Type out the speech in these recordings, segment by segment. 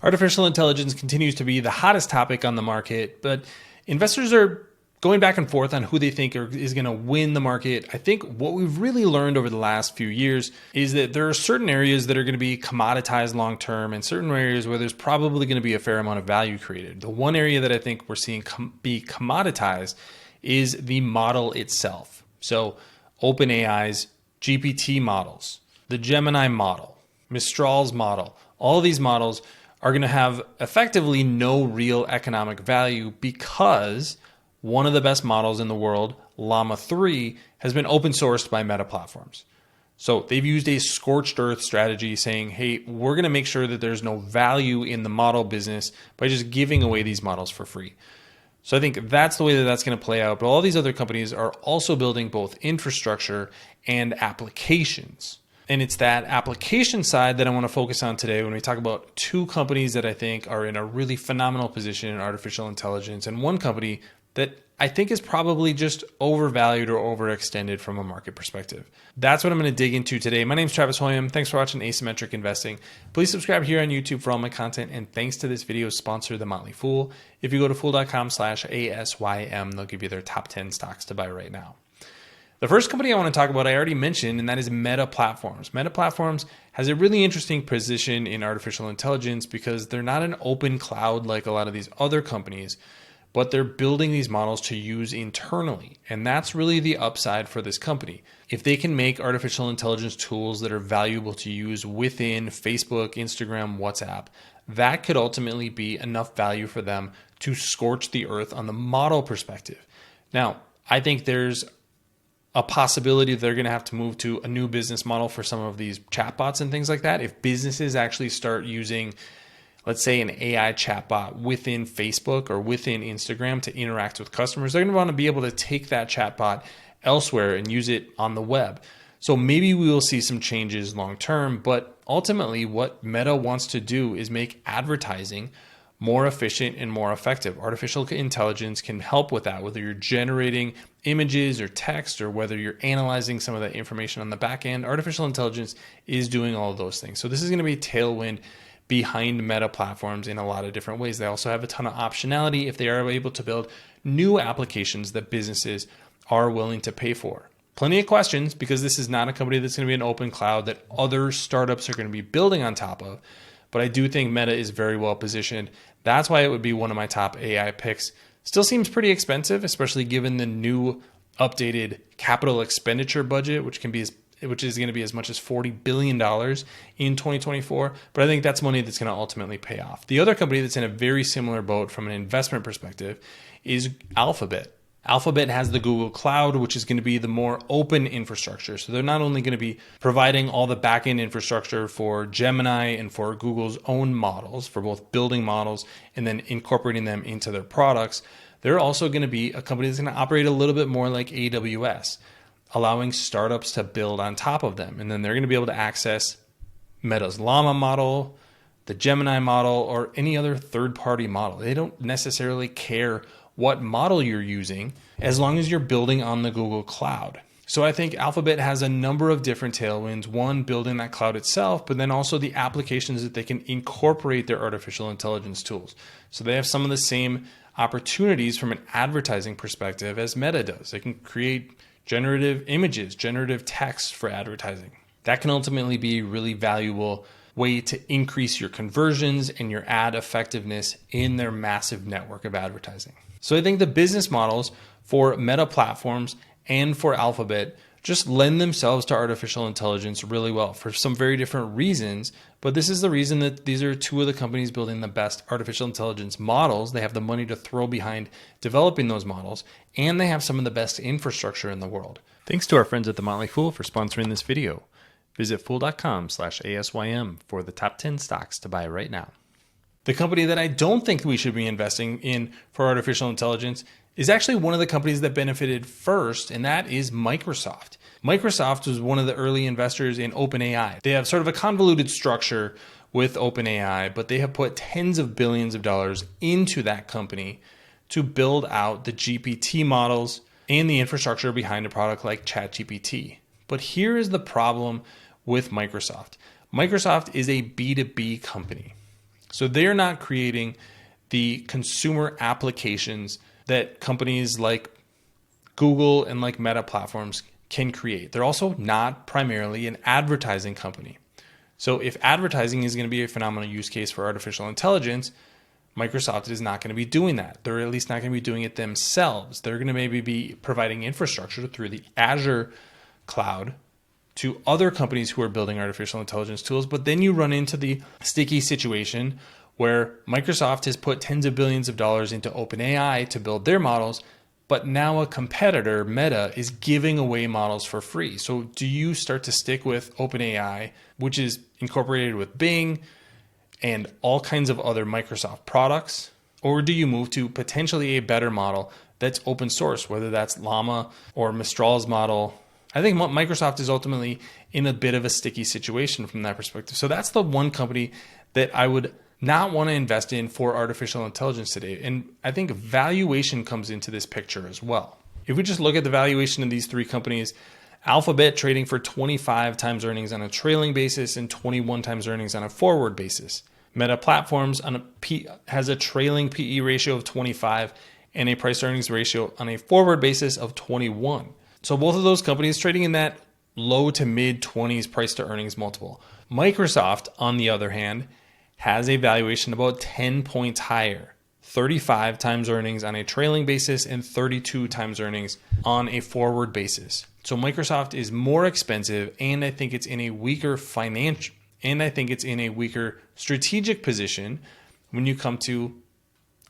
Artificial intelligence continues to be the hottest topic on the market, but investors are going back and forth on who they think is going to win the market. I think what we've really learned over the last few years is that there are certain areas that are going to be commoditized long term and certain areas where there's probably going to be a fair amount of value created. The one area that I think we're seeing be commoditized is the model itself. So OpenAI's GPT models, the Gemini model, Mistral's model, all these models are going to have effectively no real economic value because one of the best models in the world, Llama 3, has been open sourced by Meta platforms. So they've used a scorched earth strategy saying, hey, we're going to make sure that there's no value in the model business by just giving away these models for free. So I think that's the way that that's going to play out. But all these other companies are also building both infrastructure and applications. And it's that application side that I want to focus on today when we talk about two companies that I think are in a really phenomenal position in artificial intelligence, and one company that I think is probably just overvalued or overextended from a market perspective. That's what I'm going to dig into today. My name is Travis Hoium. Thanks for watching Asymmetric Investing. Please subscribe here on YouTube for all my content. And thanks to this video's sponsor, The Motley Fool. If you go to fool.com/ASYM, they'll give you their top 10 stocks to buy right now. The first company I want to talk about, I already mentioned, and that is Meta Platforms. Meta Platforms has a really interesting position in artificial intelligence because they're not an open cloud like a lot of these other companies, but they're building these models to use internally. And that's really the upside for this company. If they can make artificial intelligence tools that are valuable to use within Facebook, Instagram, WhatsApp, that could ultimately be enough value for them to scorch the earth on the model perspective. Now, I think there's a possibility they're going to have to move to a new business model for some of these chatbots and things like that. If businesses actually start using, let's say, an AI chatbot within Facebook or within Instagram to interact with customers, they're going to want to be able to take that chatbot elsewhere and use it on the web. So maybe we will see some changes long term, but ultimately what Meta wants to do is make advertising more efficient and more effective. Artificial intelligence can help with that, whether you're generating images or text or whether you're analyzing some of that information on the back end. Artificial intelligence is doing all of those things. So this is going to be a tailwind behind Meta Platforms in a lot of different ways. They also have a ton of optionality if they are able to build new applications that businesses are willing to pay for. Plenty of questions because this is not a company that's going to be an open cloud that other startups are going to be building on top of. But I do think Meta is very well positioned. That's why it would be one of my top AI picks. Still seems pretty expensive, especially given the new updated capital expenditure budget, which is going to be as much as $40 billion in 2024. But I think that's money that's going to ultimately pay off. The other company that's in a very similar boat from an investment perspective is Alphabet. Alphabet has the Google Cloud, which is going to be the more open infrastructure. So they're not only going to be providing all the backend infrastructure for Gemini and for Google's own models, for both building models and then incorporating them into their products, they're also going to be a company that's going to operate a little bit more like AWS, allowing startups to build on top of them. And then they're going to be able to access Meta's Llama model, the Gemini model, or any other third-party model. They don't necessarily care what model you're using as long as you're building on the Google Cloud. So I think Alphabet has a number of different tailwinds. One, building that cloud itself, but then also the applications that they can incorporate their artificial intelligence tools. So they have some of the same opportunities from an advertising perspective as Meta does. They can create generative images, generative text for advertising. That can ultimately be a really valuable way to increase your conversions and your ad effectiveness in their massive network of advertising. So I think the business models for Meta Platforms and for Alphabet just lend themselves to artificial intelligence really well for some very different reasons. But this is the reason that these are two of the companies building the best artificial intelligence models. They have the money to throw behind developing those models, and they have some of the best infrastructure in the world. Thanks to our friends at The Motley Fool for sponsoring this video. Visit fool.com/ASYM for the top 10 stocks to buy right now. The company that I don't think we should be investing in for artificial intelligence is actually one of the companies that benefited first, and that is Microsoft. Microsoft was one of the early investors in OpenAI. They have sort of a convoluted structure with OpenAI, but they have put tens of billions of dollars into that company to build out the GPT models and the infrastructure behind a product like ChatGPT. But here is the problem with Microsoft. Microsoft is a B2B company. So they're not creating the consumer applications that companies like Google and like Meta platforms can create. They're also not primarily an advertising company. So if advertising is going to be a phenomenal use case for artificial intelligence, Microsoft is not going to be doing that. They're at least not going to be doing it themselves. They're going to maybe be providing infrastructure through the Azure cloud to other companies who are building artificial intelligence tools. But then you run into the sticky situation where Microsoft has put tens of billions of dollars into OpenAI to build their models, but now a competitor, Meta, is giving away models for free. So do you start to stick with OpenAI, which is incorporated with Bing and all kinds of other Microsoft products? Or do you move to potentially a better model that's open source, whether that's Llama or Mistral's model? I think Microsoft is ultimately in a bit of a sticky situation from that perspective. So that's the one company that I would not want to invest in for artificial intelligence today. And I think valuation comes into this picture as well. If we just look at the valuation of these three companies, Alphabet trading for 25 times earnings on a trailing basis and 21 times earnings on a forward basis. Meta Platforms has a trailing PE ratio of 25 and a price earnings ratio on a forward basis of 21. So both of those companies trading in that low to mid 20s price to earnings multiple. Microsoft, on the other hand, has a valuation about 10 points higher, 35 times earnings on a trailing basis and 32 times earnings on a forward basis. So Microsoft is more expensive, and I think it's in a weaker financial, and I think it's in a weaker strategic position when you come to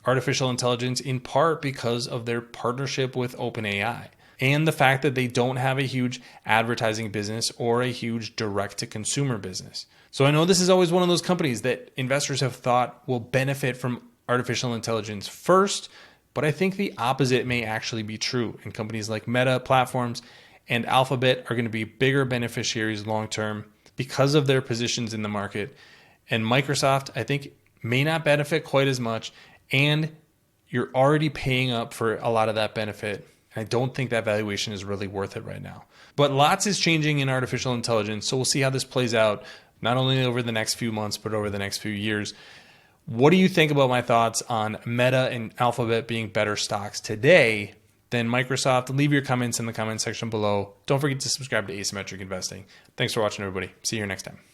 artificial intelligence, in part because of their partnership with OpenAI and the fact that they don't have a huge advertising business or a huge direct-to-consumer business. So I know this is always one of those companies that investors have thought will benefit from artificial intelligence first, but I think the opposite may actually be true. And companies like Meta Platforms and Alphabet are going to be bigger beneficiaries long-term because of their positions in the market. And Microsoft, I think, may not benefit quite as much, and you're already paying up for a lot of that benefit. I don't think that valuation is really worth it right now. But lots is changing in artificial intelligence, so we'll see how this plays out, not only over the next few months, but over the next few years. What do you think about my thoughts on Meta and Alphabet being better stocks today than Microsoft? Leave your comments in the comment section below. Don't forget to subscribe to Asymmetric Investing. Thanks for watching, everybody. See you here next time.